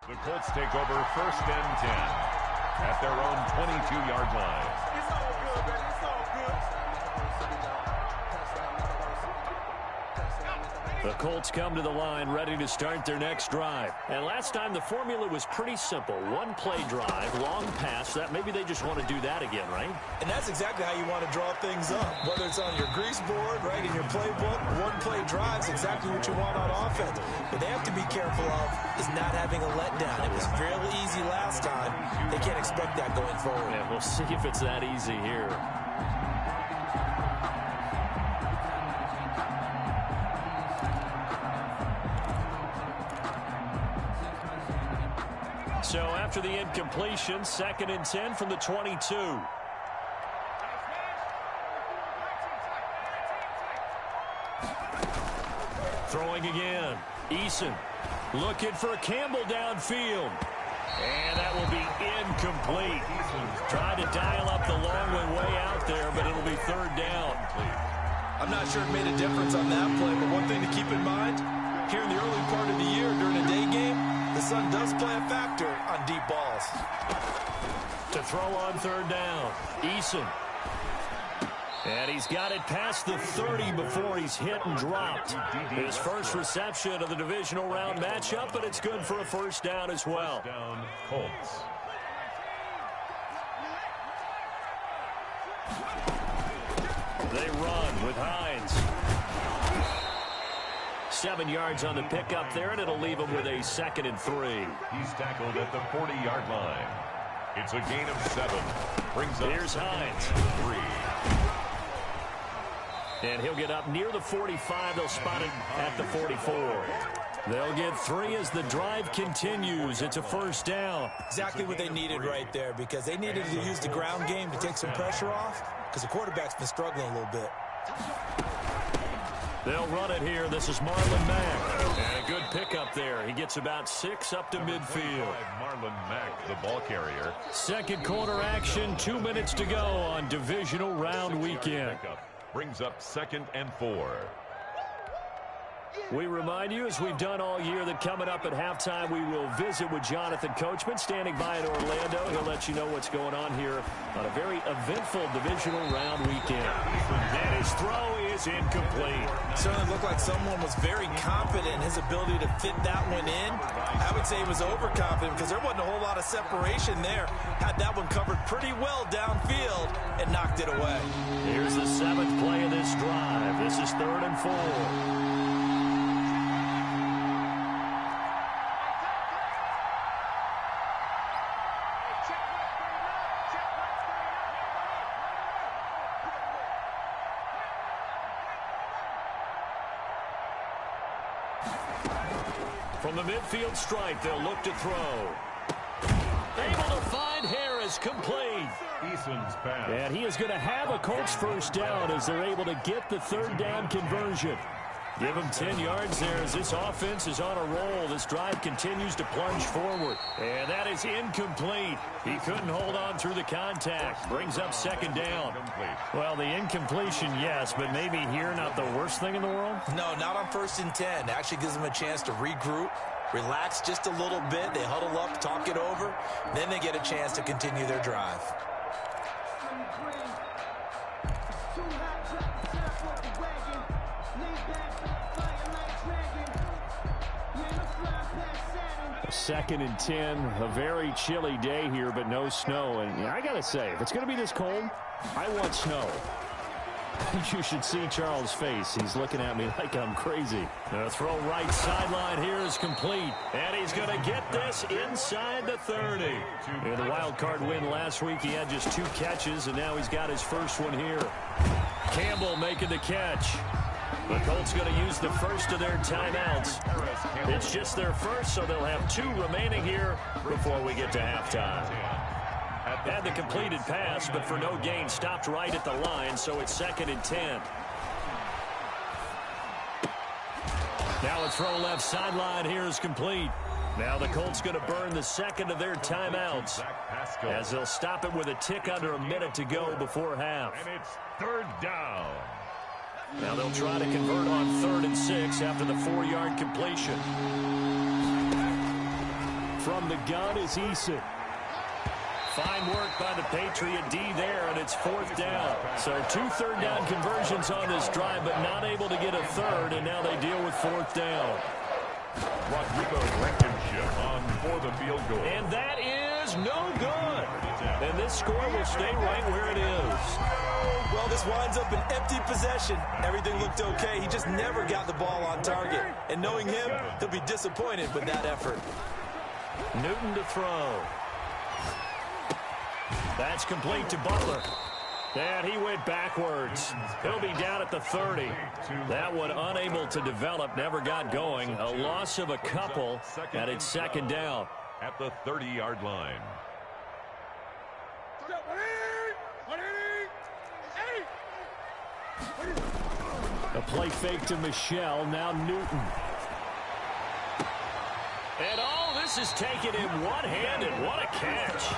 The Colts take over 1st and 10 at their own 22-yard line. It's all good, baby. It's all good. The Colts come to the line ready to start their next drive. And last time the formula was pretty simple. One play drive, long pass. That maybe they just want to do that again, right? And that's exactly how you want to draw things up. Whether it's on your grease board, right, in your playbook, one play drive is exactly what you want on offense. What they have to be careful of is not having a letdown. It was fairly easy last time. They can't expect that going forward. Yeah, we'll see if it's that easy here. So after the incompletion, 2nd and 10 from the 22. Throwing again. Eason looking for Campbell downfield. And that will be incomplete. Trying to dial up the long way out there, but it'll be 3rd down. I'm not sure it made a difference on that play, but one thing to keep in mind, here in the early part of the year during a day game, the sun does play a factor on deep balls. To throw on 3rd down, Eason. And he's got it past the 30 before he's hit and dropped. His first reception of the divisional round matchup, but it's good for a 1st down as well. First down, Colts. They run with Hines. 7 yards on the pickup there, and it'll leave him with a 2nd and 3. He's tackled at the 40-yard line. It's a gain of 7. Brings up Here's Hines. 3. And he'll get up near the 45. They'll spot it at the 44. They'll get 3 as the drive continues. It's a 1st down. Exactly what they needed right there, because they needed to use the ground game to take some pressure off, because the quarterback's been struggling a little bit. They'll run it here. This is Marlon Mack. And a good pickup there. He gets about 6 up to midfield. Marlon Mack, the ball carrier. 2nd quarter action, 2 minutes to go on divisional round weekend. Brings up 2nd and 4. We remind you, as we've done all year, that coming up at halftime, we will visit with Jonathan Coachman, standing by in Orlando. He'll let you know what's going on here on a very eventful divisional round weekend. And his throw is incomplete. Certainly looked like someone was very confident in his ability to fit that one in. I would say he was overconfident because there wasn't a whole lot of separation there. Had that one covered pretty well downfield and knocked it away. Here's the 7th play of this drive. This is 3rd and 4. From the midfield stripe, they'll look to throw. Able to find Harris, complete. Eason's pass. And he is going to have a Colts 1st down as they're able to get the 3rd down conversion. Give him 10 yards there as this offense is on a roll. This drive continues to plunge forward. And that is incomplete. He couldn't hold on through the contact. Brings up 2nd down. Well, the incompletion, yes, but maybe here not the worst thing in the world? No, not on 1st and 10. Actually gives them a chance to regroup, relax just a little bit. They huddle up, talk it over. Then they get a chance to continue their drive. Second and 10, a very chilly day here, but no snow. And I got to say, if it's going to be this cold, I want snow. You should see Charles' face. He's looking at me like I'm crazy. The throw right sideline here is complete. And he's going to get this inside the 30. In the wild card win last week, he had just 2 catches, and now he's got his first one here. Campbell making the catch. The Colts going to use the first of their timeouts. It's just their first, so they'll have 2 remaining here before we get to halftime. Had the completed pass, but for no gain, stopped right at the line, so it's 2nd and 10. Now a throw left sideline here is complete. Now the Colts going to burn the 2nd of their timeouts as they'll stop it with a tick under a minute to go before half. And it's 3rd down. Now they'll try to convert on 3rd and 6 after the 4-yard completion. From the gun is Eason. Fine work by the Patriot D there, and it's 4th down. So 2 third-down conversions on this drive, but not able to get a third, and now they deal with 4th down. Rodrigo Blankenship on for the field goal. And that is no good. And this score will stay right where it is. Well, this winds up an empty possession. Everything looked okay. He just never got the ball on target. And knowing him, he'll be disappointed with that effort. Newton to throw. That's complete to Butler. And he went backwards. He'll be down at the 30. That one unable to develop, never got going. A loss of a couple, and it's 2nd down. At the 30-yard line. A play fake to Michelle, now Newton. And all this is taken in one-handed. What a catch.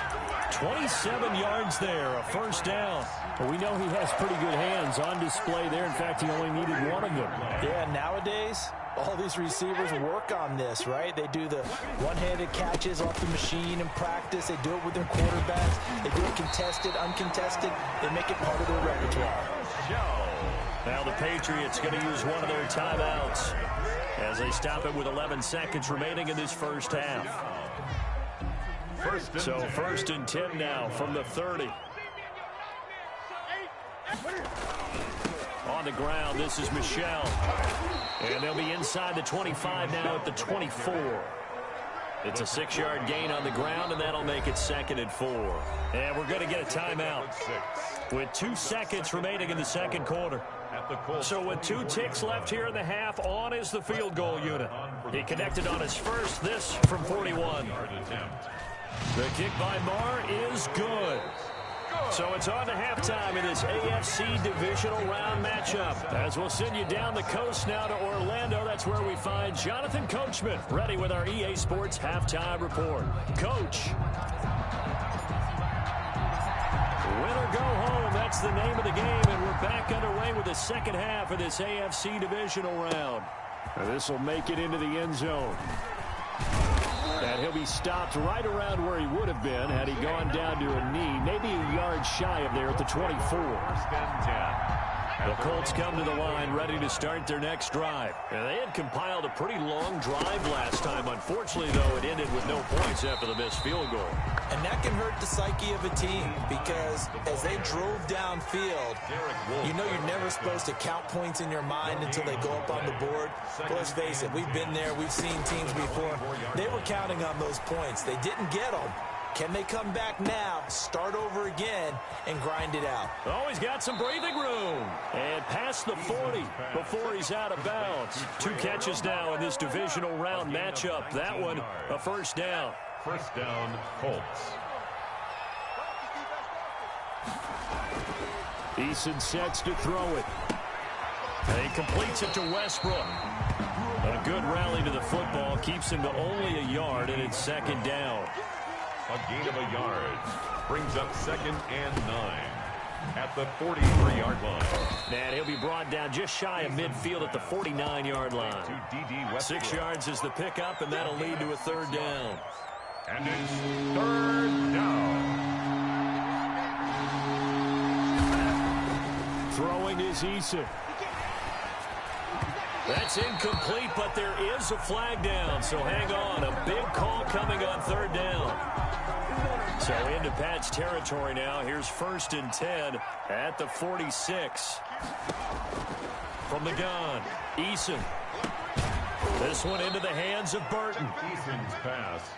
27 yards there, a 1st down. Well, we know he has pretty good hands on display there. In fact, he only needed one of them. Yeah, nowadays, all these receivers work on this, right? They do the one-handed catches off the machine in practice. They do it with their quarterbacks. They do it contested, uncontested. They make it part of their repertoire. Now the Patriots going to use one of their timeouts as they stop it with 11 seconds remaining in this 1st half. So 1st and 10 now from the 30. On the ground, this is Michelle. And they'll be inside the 25 now at the 24. It's a 6-yard gain on the ground, and that'll make it 2nd and 4. And we're going to get a timeout with 2 seconds remaining in the 2nd quarter. So with 2 ticks left here in the half, on is the field goal unit. He connected on his first, this from 41. The kick by Marr is good. So it's on to halftime in this AFC divisional round matchup. As we'll send you down the coast now to Orlando, that's where we find Jonathan Coachman, ready with our EA Sports halftime report. Coach. Win or go home, that's the name of the game, and we're back underway with the 2nd half of this AFC divisional round. This will make it into the end zone. And he'll be stopped right around where he would have been had he gone down to a knee, maybe a yard shy of there at the 24. 1st and 10. The Colts come to the line ready to start their next drive. And they had compiled a pretty long drive last time. Unfortunately, though, it ended with no points after the missed field goal. And that can hurt the psyche of a team because as they drove downfield, you know you're never supposed to count points in your mind until they go up on the board. But let's face it, we've been there. We've seen teams before. They were counting on those points. They didn't get them. Can they come back now, start over again, and grind it out? Oh, he's got some breathing room. And past the 40 before he's out of bounds. 2 catches now in this divisional round matchup. That one, a 1st down. 1st down, Colts. Eason sets to throw it. And he completes it to Westbrook. A good rally to the football keeps him to only a yard, and it's 2nd down. A gain of a yard brings up 2nd and 9 at the 43-yard line. And he'll be brought down just shy of midfield at the 49-yard line. 6 yards is the pickup, and that'll lead to a 3rd down. And it's 3rd down. Throwing is Eason. That's incomplete, but there is a flag down, so hang on. A big call coming on 3rd down. So into Pat's territory now. Here's 1st and 10 at the 46. From the gun, Eason. This one into the hands of Burton. Eason's pass.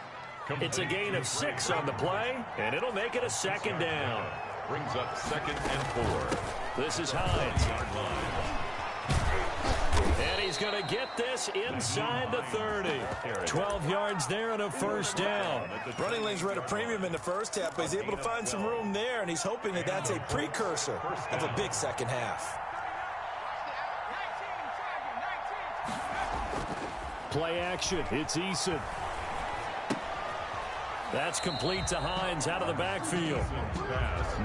It's a gain of 6 on the play, and it'll make it a 2nd down. Brings up 2nd and 4. This is Hines. And he's going to get this inside the 30. 12 yards there and a 1st down. Running lanes were at a premium in the 1st half, but he's able to find some room there, and he's hoping that that's a precursor of a big 2nd half. Play action. It's Eason. That's complete to Hines out of the backfield.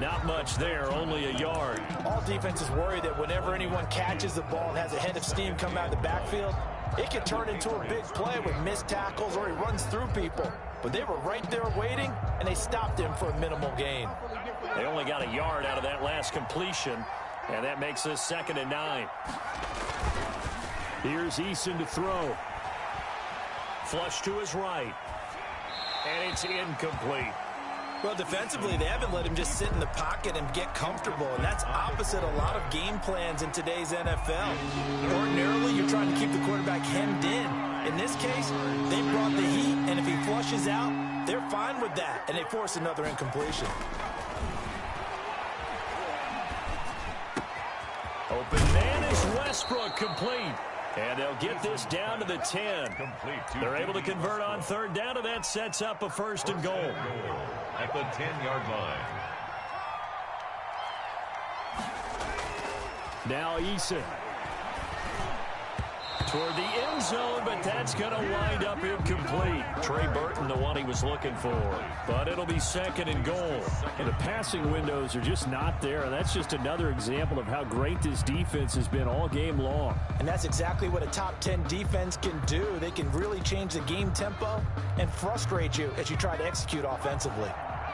Not much there, only a yard. All defenses worry that whenever anyone catches the ball and has a head of steam come out of the backfield, It could turn into a big play with missed tackles or he runs through people. But they were right there waiting, and they stopped him for a minimal gain. They only got a yard out of that last completion, and that makes this 2nd and 9. Here's Eason to throw. Flush to his right. And it's incomplete. Well, defensively, they haven't let him just sit in the pocket and get comfortable, and that's opposite a lot of game plans in today's NFL. Ordinarily, you're trying to keep the quarterback hemmed in. In this case, they brought the heat, and if he flushes out, they're fine with that, and they force another incompletion. Open man is Westbrook, complete. And they'll get this down to the 10. They're able to convert on 3rd down, and that sets up a 1st and goal. At the 10-yard line. Now Eason. Toward the end zone, but that's going to wind up incomplete. Trey Burton, the one he was looking for. But it'll be 2nd and goal. And the passing windows are just not there. And that's just another example of how great this defense has been all game long. And that's exactly what a top 10 defense can do. They can really change the game tempo and frustrate you as you try to execute offensively.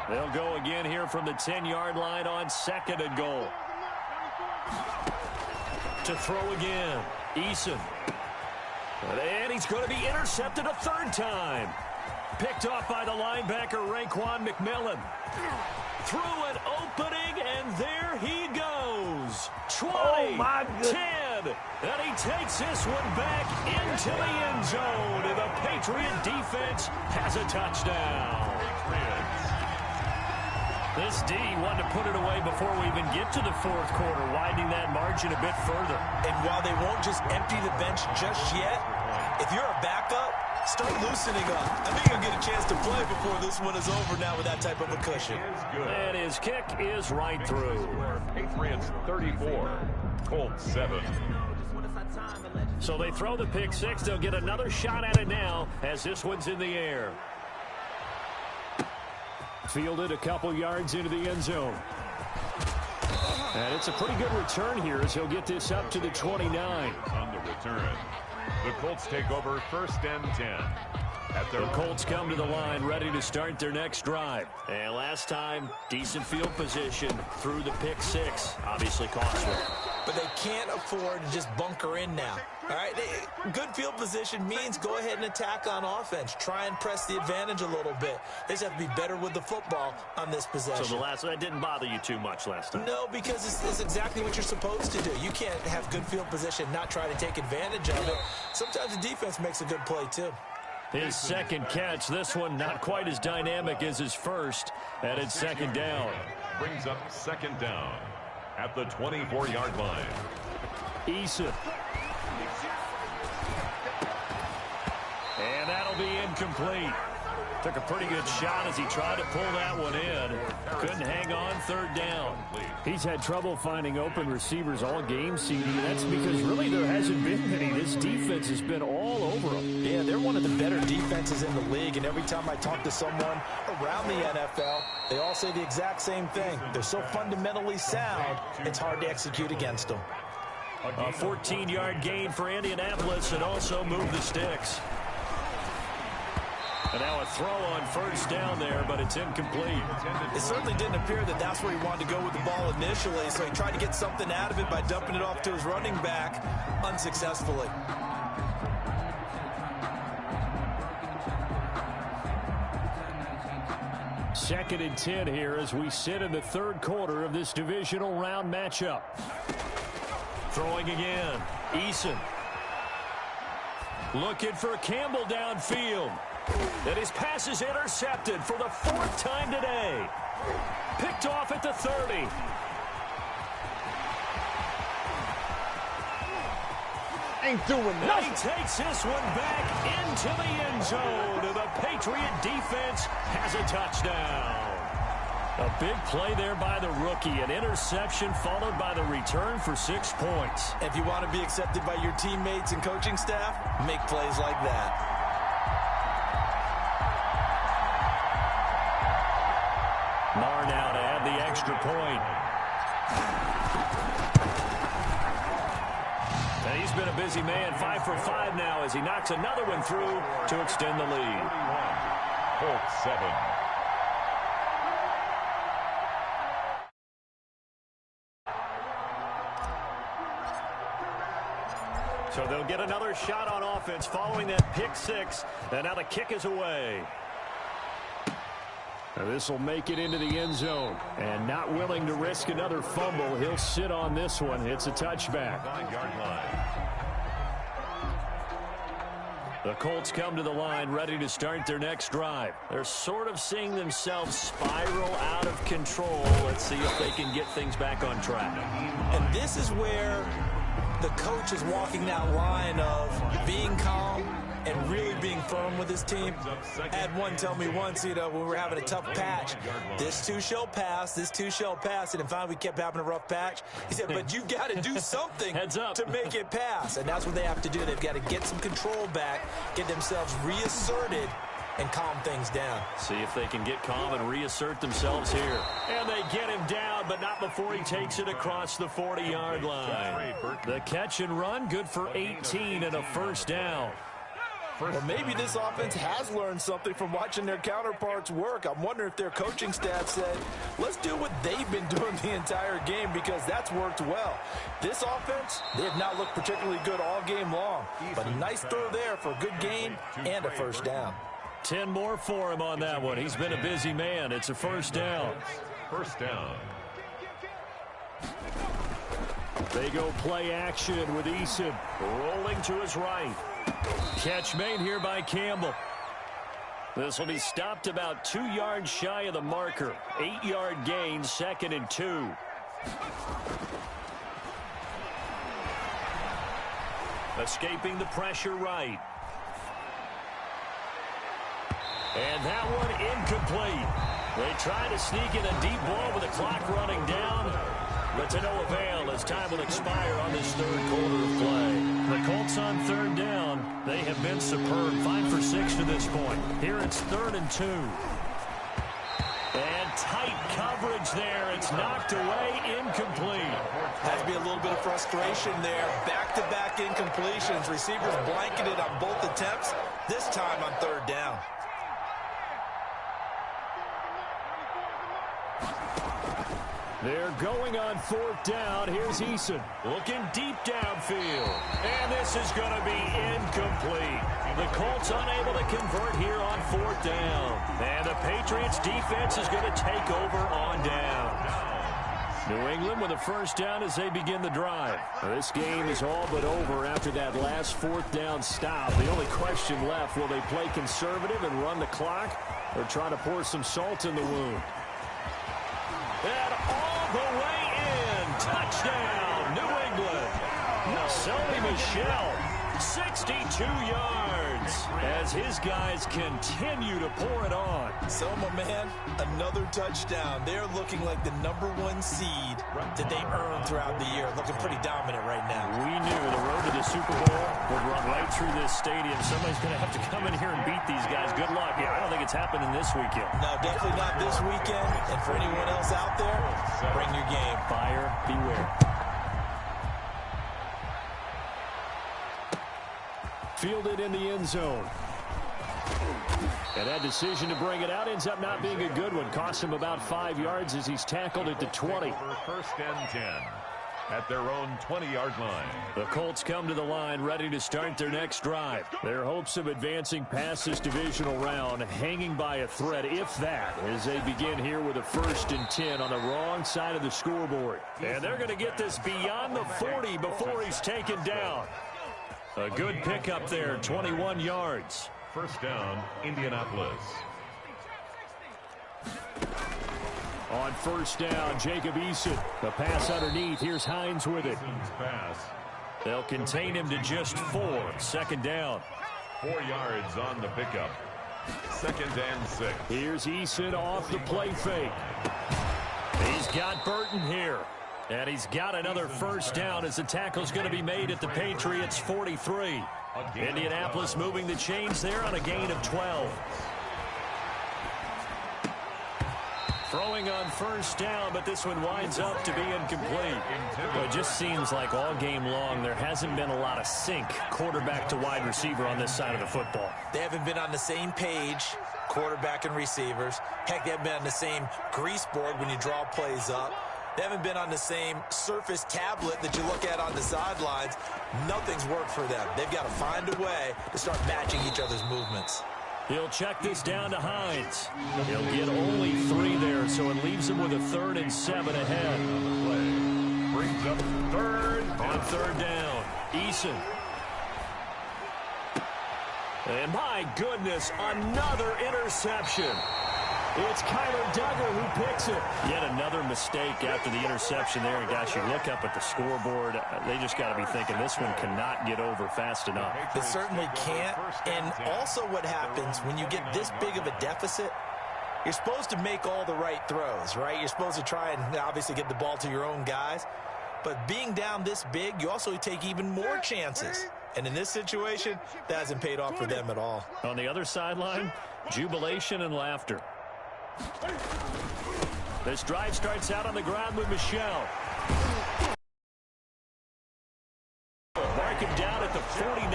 They'll go again here from the 10-yard line on 2nd and goal. To throw again, Eason. And he's going to be intercepted a 3rd time. Picked off by the linebacker, Raekwon McMillan. Through an opening, and there he goes. 20, 10, and he takes this one back into the end zone. And the Patriot defense has a touchdown. This D wanted to put it away before we even get to the 4th quarter, widening that margin a bit further. And while they won't just empty the bench just yet, if you're a backup, start loosening up. I think you'll get a chance to play before this one is over now with that type of a cushion. And his kick is right through. Patriots 34, Colts 7. So they throw the pick 6. They'll get another shot at it now as this one's in the air. Fielded a couple yards into the end zone. And it's a pretty good return here as he'll get this up to the 29. On the return, the Colts take over 1st and 10. The Colts come to the line ready to start their next drive. And last time, decent field position through the pick 6. Obviously costly. But they can't afford to just bunker in now. All right, good field position means go ahead and attack on offense. Try and press the advantage a little bit. They just have to be better with the football on this possession. So that didn't bother you too much last time? No, because it's exactly what you're supposed to do. You can't have good field position, not try to take advantage of it. Sometimes the defense makes a good play, too. His 2nd catch, this one not quite as dynamic as his first, and it's 2nd down. Brings up 2nd down at the 24-yard line. Eason. And that'll be incomplete. Took a pretty good shot as he tried to pull that one in. Couldn't hang on 3rd down. He's had trouble finding open receivers all game, CD. That's because really there hasn't been many. This defense has been all over them. Yeah, they're one of the better defenses in the league, and every time I talk to someone around the NFL, they all say the exact same thing. They're so fundamentally sound, it's hard to execute against them. A 14-yard gain for Indianapolis and also move the sticks. And now a throw on 1st down there, but it's incomplete. It certainly didn't appear that that's where he wanted to go with the ball initially, so he tried to get something out of it by dumping it off to his running back unsuccessfully. Second and 10 here as we sit in the 3rd quarter of this divisional round matchup. Throwing again, Eason. Looking for Campbell downfield. And his pass is intercepted for the 4th time today. Picked off at the 30. Ain't doing nothing. He takes this one back into the end zone. And the Patriot defense has a touchdown. A big play there by the rookie. An interception followed by the return for 6 points. If you want to be accepted by your teammates and coaching staff, make plays like that. Marr now to add the extra point. And he's been a busy man, 5 for 5 now as he knocks another one through to extend the lead. Colts 7. So they'll get another shot on offense following that pick six. And now the kick is away. This will make it into the end zone. And not willing to risk another fumble, he'll sit on this one. It's a touchback. 9-yard line. The Colts come to the line ready to start their next drive. They're sort of seeing themselves spiral out of control. Let's see if they can get things back on track. And this is where the coach is walking that line of being calm and really being firm with his team. I had one tell me once, when we were having a tough patch, this too shall pass, this too shall pass. And finally we kept having a rough patch. He said, but you got to do something Heads up. to make it pass. And that's what they have to do. They've got to get some control back, get themselves reasserted, and calm things down. See if they can get calm and reassert themselves here. And they get him down, but not before he takes it across the 40-yard line. The catch and run, good for 18 and a first down. Well, maybe this offense has learned something from watching their counterparts work. I'm wondering if their coaching staff said, let's do what they've been doing the entire game, because that's worked well. This offense, they have not looked particularly good all game long. But a nice throw there for a good gain and a first down. 10 more for him on that one. He's been a busy man. It's a first down. First down. They go play action with Eason. Rolling to his right. Catch made here by Campbell. This will be stopped about 2 yards shy of the marker. 8-yard gain, 2nd and 2. Escaping the pressure right. And that one incomplete. They try to sneak in a deep ball with the clock running down, but to no avail as time will expire on this third quarter of play. The Colts on third down. They have been superb. 5 for 6 to this point. Here it's 3rd and 2. And tight coverage there. It's knocked away, incomplete. Has to be a little bit of frustration there. Back-to-back incompletions. Receivers blanketed on both attempts, this time on third down. They're going on 4th down. Here's Eason. Looking deep downfield. And this is going to be incomplete. The Colts unable to convert here on 4th down. And the Patriots defense is going to take over on down. New England with a first down as they begin the drive. Now, this game is all but over after that last 4th down stop. The only question left, will they play conservative and run the clock, or try to pour some salt in the wound? And all the way in. Touchdown, New England. Sony Michel, 62 yards as his guys continue to pour it on. So, my man, another touchdown. They're looking like the #1 seed that they earned throughout the year. Looking pretty dominant right now. We knew the road to the Super Bowl would run right through this stadium. Somebody's going to have to come in here and beat these guys. Good luck. Yeah, I don't think it's happening this weekend. No, definitely not this weekend. And for anyone else out there, bring your game. Buyer beware. Fielded in the end zone. And that decision to bring it out ends up not being a good one. Cost him about 5 yards as he's tackled at the 20. First and 10 at their own 20-yard line. The Colts come to the line ready to start their next drive. Their hopes of advancing past this divisional round hanging by a thread, if that, as they begin here with a 1st and 10 on the wrong side of the scoreboard. And they're going to get this beyond the 40 before he's taken down. A good pickup there, 21 yards. First down, Indianapolis. On 1st down, Jacob Eason. The pass underneath. Here's Hines with it. Pass. They'll contain him to just 4. 2nd down. 4 yards on the pickup. 2nd and 6. Here's Eason off the play fake. He's got Burton here. And he's got another first down as the tackle's going to be made at the Patriots 43. Indianapolis moving the chains there on a gain of 12. Throwing on first down, but this one winds up to be incomplete. Well, it just seems like all game long there hasn't been a lot of sync quarterback to wide receiver on this side of the football. They haven't been on the same page, quarterback and receivers. Heck, they haven't been on the same grease board when you draw plays up. They haven't been on the same surface tablet that you look at on the sidelines. Nothing's worked for them. They've got to find a way to start matching each other's movements. He'll check this down to Hines. He'll get only 3 there, so it leaves him with a 3rd and 7 ahead. Brings up 3rd. On 3rd down, Eason. And my goodness, another interception. It's Kyler Duggar who picks it. Yet another mistake after the interception there. And guys, you look up at the scoreboard, they just got to be thinking this one cannot get over fast enough. It certainly can't. And also what happens when you get this big of a deficit, you're supposed to make all the right throws, right? You're supposed to try and obviously get the ball to your own guys. But being down this big, you also take even more chances. And in this situation, that hasn't paid off for them at all. On the other sideline, jubilation and laughter. This drive starts out on the ground with Michel. Mark him down at the 49.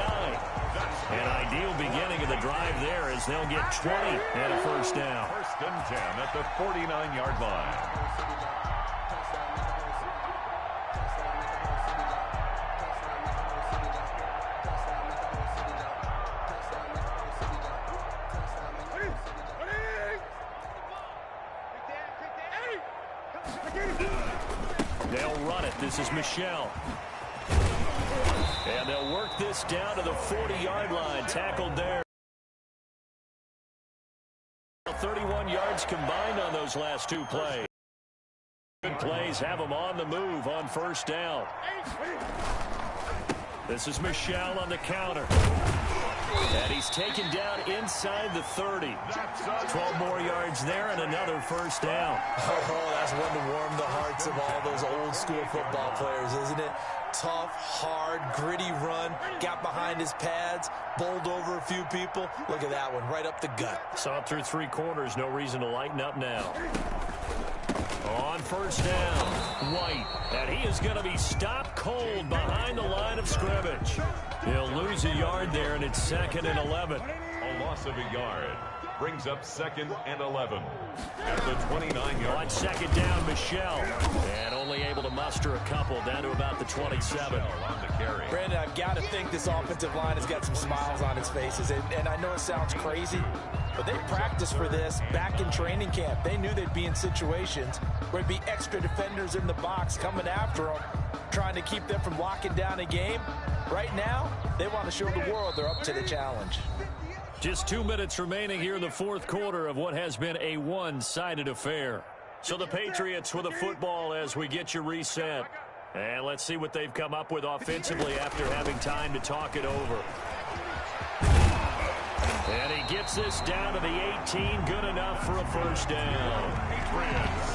An ideal beginning of the drive there as they'll get 20 and a first down. 1st and 10 at the 49-yard line. They'll run it. This is Michel. And they'll work this down to the 40-yard line. Tackled there. 31 yards combined on those last 2 plays. Good plays have them on the move on first down. This is Michel on the counter. And he's taken down inside the 30. 12 more yards there and another first down. Oh, that's one to warm the hearts of all those old school football players, isn't it? Tough, hard, gritty run. Got behind his pads, bowled over a few people. Look at that one, right up the gut. Saw it through 3 quarters. No reason to lighten up now. On first down, White. And he is going to be stopped cold behind the line of scrimmage. He'll lose a yard there, and it's 2nd and 11. A loss of a yard. Brings up 2nd and 11. At the 29-yard. On 2nd down, Michel. And only able to muster a couple down to about the 27. On the carry. Brandon, I've got to think this offensive line has got some smiles on its faces. And I know it sounds crazy, but they practiced for this back in training camp. They knew they'd be in situations where there'd be extra defenders in the box coming after them, trying to keep them from locking down a game. Right now, they want to show the world they're up to the challenge. Just 2 minutes remaining here in the 4th quarter of what has been a one-sided affair. So the Patriots with a football as we get you reset. And let's see what they've come up with offensively after having time to talk it over. And he gets this down to the 18, good enough for a first down.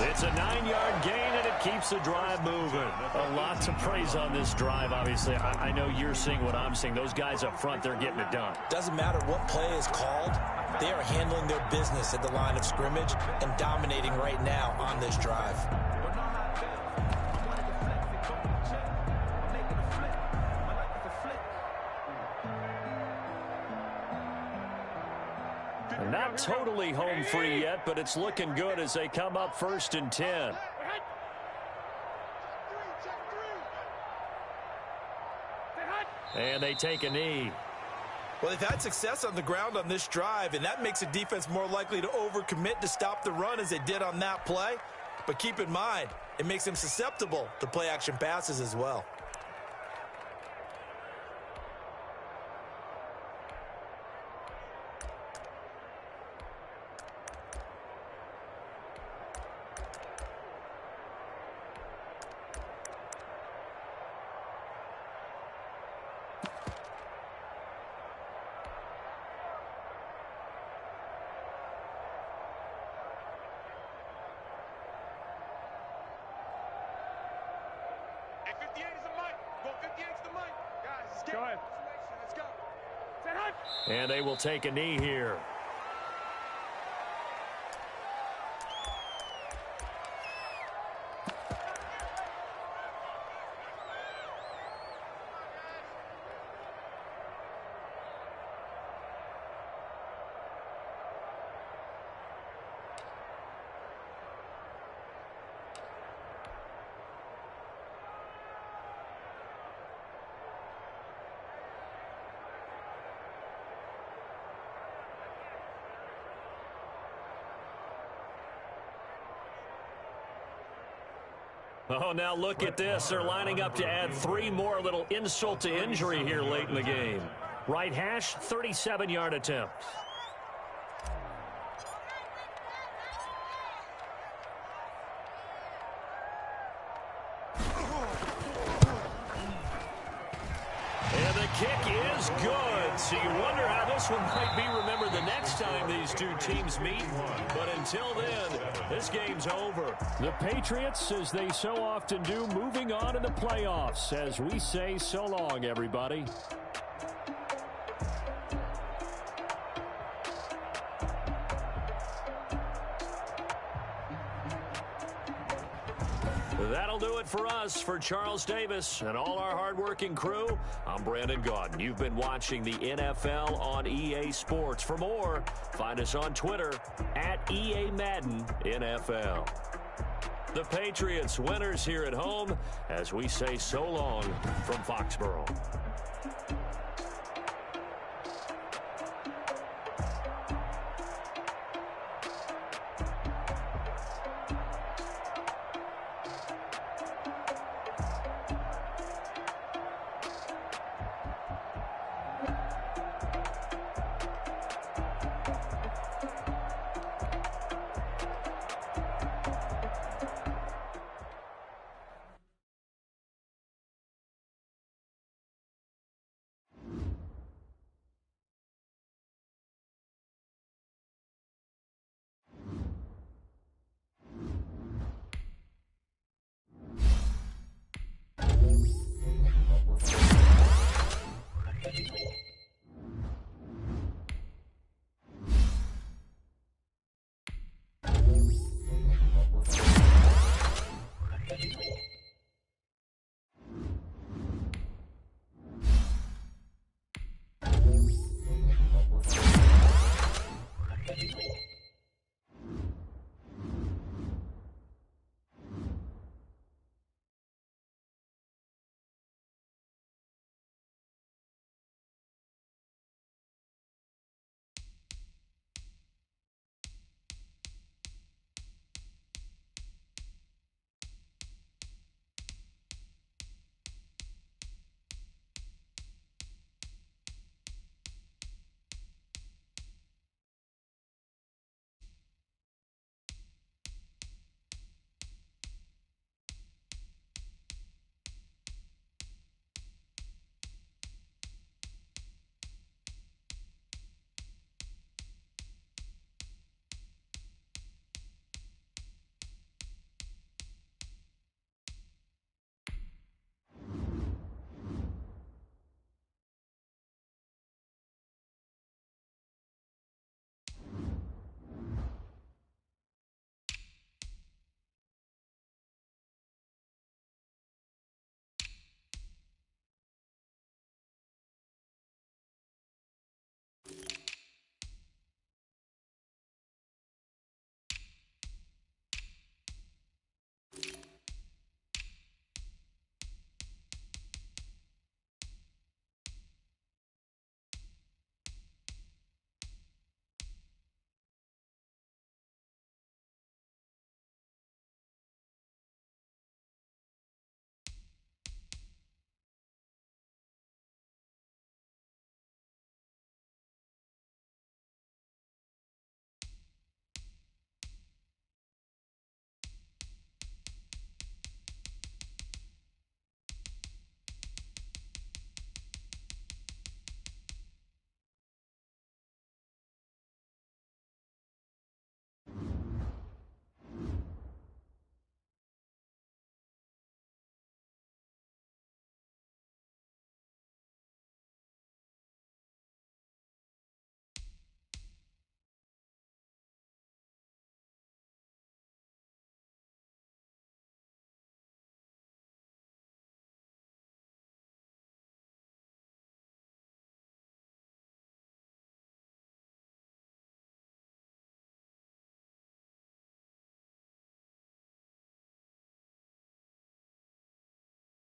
It's a 9-yard gain, and it keeps the drive moving. A lot to praise on this drive, obviously. I know you're seeing what I'm seeing. Those guys up front, they're getting it done. Doesn't matter what play is called. They are handling their business at the line of scrimmage and dominating right now on this drive. Not totally home free yet, but it's looking good as they come up 1st and 10. And they take a knee. Well, they've had success on the ground on this drive, and that makes the defense more likely to overcommit to stop the run as they did on that play. But keep in mind, it makes them susceptible to play-action passes as well. And they will take a knee here. Oh, now look at this. They're lining up to add 3 more, a little insult to injury here late in the game. Right hash, 37-yard attempt. And the kick is good. So you wonder how this one might be remembered the next time these two teams meet. But until then, this game's over. The Patriots, as they so often do, moving on in the playoffs as we say so long, everybody. That'll do it for us. For Charles Davis and all our hardworking crew, I'm Brandon Gotw. You've been watching the NFL on EA Sports. For more, find us on Twitter at EA Madden NFL. The Patriots winners here at home as we say so long from Foxborough.